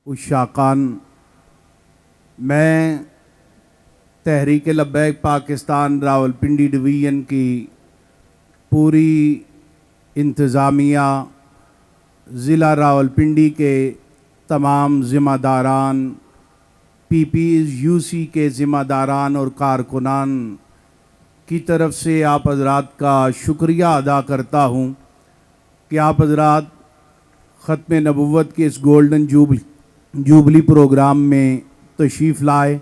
اشاقان، میں تحریک لبیک پاکستان راولپنڈی ڈویژن کی پوری انتظامیہ، ضلع راولپنڈی کے تمام ذمہ داران، PPUC کے ذمہ داران اور کارکنان کی طرف سے آپ حضرات کا شکریہ ادا کرتا ہوں کہ آپ حضرات ختم نبوت کے اس گولڈن جوبلی پروگرام میں تشریف لائے۔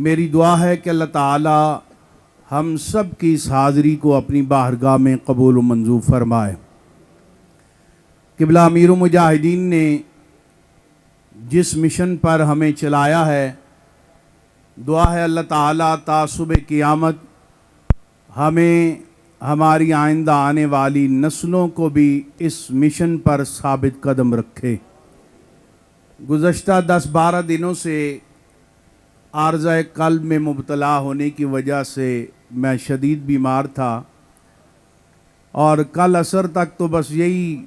میری دعا ہے کہ اللہ تعالی ہم سب کی اس حاضری کو اپنی بارگاہ میں قبول و منظور فرمائے۔ قبلہ امیر المجاہدین نے جس مشن پر ہمیں چلایا ہے، دعا ہے اللہ تعالیٰ تا صبح قیامت ہمیں ہماری آئندہ آنے والی نسلوں کو بھی اس مشن پر ثابت قدم رکھے۔ گزشتہ 10-12 دنوں سے عارضہ قلب میں مبتلا ہونے کی وجہ سے میں شدید بیمار تھا، اور کل عصر تک تو بس یہی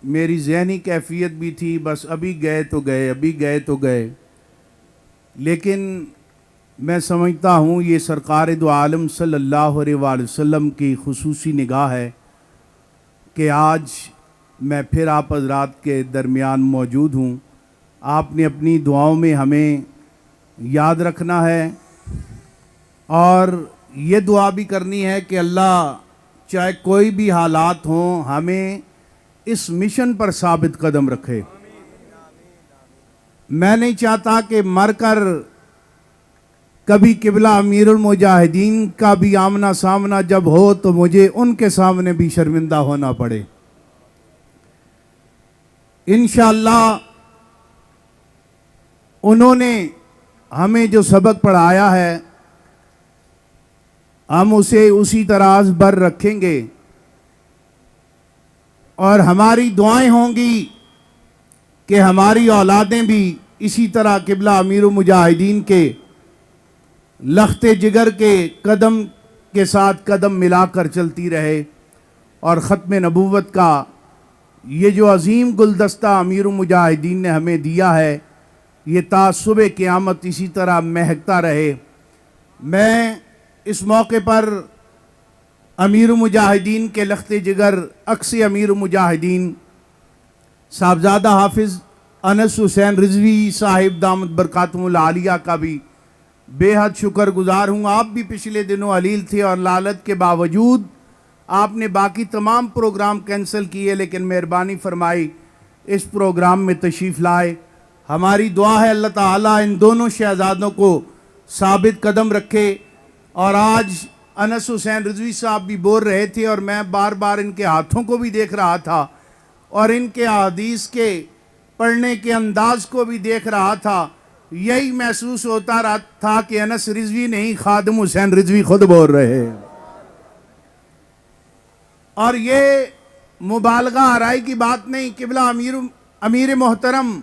میری ذہنی کیفیت بھی تھی، بس ابھی گئے تو گئے، ابھی گئے تو گئے۔ لیکن میں سمجھتا ہوں یہ سرکار دو عالم صلی اللہ علیہ وآلہ وسلم کی خصوصی نگاہ ہے کہ آج میں پھر آپ حضرات کے درمیان موجود ہوں۔ آپ نے اپنی دعاؤں میں ہمیں یاد رکھنا ہے، اور یہ دعا بھی کرنی ہے کہ اللہ چاہے کوئی بھی حالات ہوں ہمیں اس مشن پر ثابت قدم رکھے۔ میں نہیں چاہتا کہ مر کر کبھی قبلہ امیر المجاہدین کا بھی آمنا سامنا جب ہو تو مجھے ان کے سامنے بھی شرمندہ ہونا پڑے۔ انشاءاللہ انہوں نے ہمیں جو سبق پڑھایا ہے ہم اسے اسی طرح بر رکھیں گے، اور ہماری دعائیں ہوں گی کہ ہماری اولادیں بھی اسی طرح قبلہ امیر المجاہدین کے لخت جگر کے قدم کے ساتھ قدم ملا کر چلتی رہے، اور ختم نبوت کا یہ جو عظیم گلدستہ امیر المجاہدین نے ہمیں دیا ہے یہ تا صبح قیامت اسی طرح مہکتا رہے۔ میں اس موقع پر امیر المجاہدین کے لخت جگر عکس امیر المجاہدین صاحبزادہ حافظ انس حسین رضوی صاحب دامت برکاتہم العالیہ کا بھی بے حد شکر گزار ہوں۔ آپ بھی پچھلے دنوں علیل تھے اور لالت کے باوجود آپ نے باقی تمام پروگرام کینسل کیے، لیکن مہربانی فرمائی اس پروگرام میں تشریف لائے۔ ہماری دعا ہے اللہ تعالیٰ ان دونوں شہزادوں کو ثابت قدم رکھے۔ اور آج انس حسین رضوی صاحب بھی بول رہے تھے، اور میں بار بار ان کے ہاتھوں کو بھی دیکھ رہا تھا اور ان کے احادیث کے پڑھنے کے انداز کو بھی دیکھ رہا تھا، یہی محسوس ہوتا رہا تھا کہ انس رضوی نہیں، خادم حسین رضوی خود بول رہے ہیں۔ اور یہ مبالغہ آرائی کی بات نہیں۔ قبلہ امیر محترم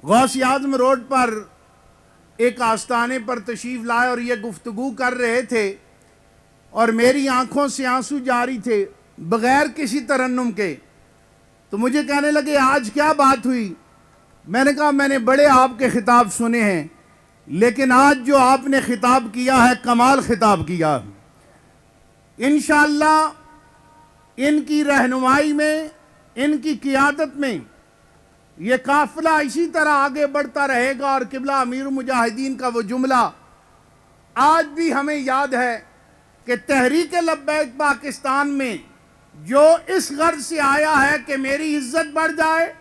غوث اعظم روڈ پر ایک آستانے پر تشریف لائے اور یہ گفتگو کر رہے تھے، اور میری آنکھوں سے آنسو جاری تھے بغیر کسی ترنم کے۔ تو مجھے کہنے لگے آج کیا بات ہوئی؟ میں نے کہا میں نے بڑے آپ کے خطاب سنے ہیں، لیکن آج جو آپ نے خطاب کیا ہے کمال خطاب کیا۔ انشاءاللہ ان کی رہنمائی میں، ان کی قیادت میں یہ قافلہ اسی طرح آگے بڑھتا رہے گا، اور قبلہ امیر المجاہدین کا وہ جملہ آج بھی ہمیں یاد ہے کہ تحریک لبیک پاکستان میں جو اس غرض سے آیا ہے کہ میری عزت بڑھ جائے،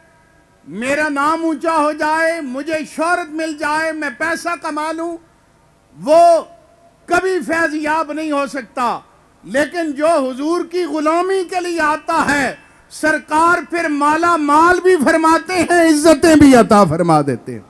میرا نام اونچا ہو جائے، مجھے شہرت مل جائے، میں پیسہ کما لوں، وہ کبھی فیض یاب نہیں ہو سکتا۔ لیکن جو حضور کی غلامی کے لیے آتا ہے سرکار پھر مالا مال بھی فرماتے ہیں، عزتیں بھی عطا فرما دیتے ہیں۔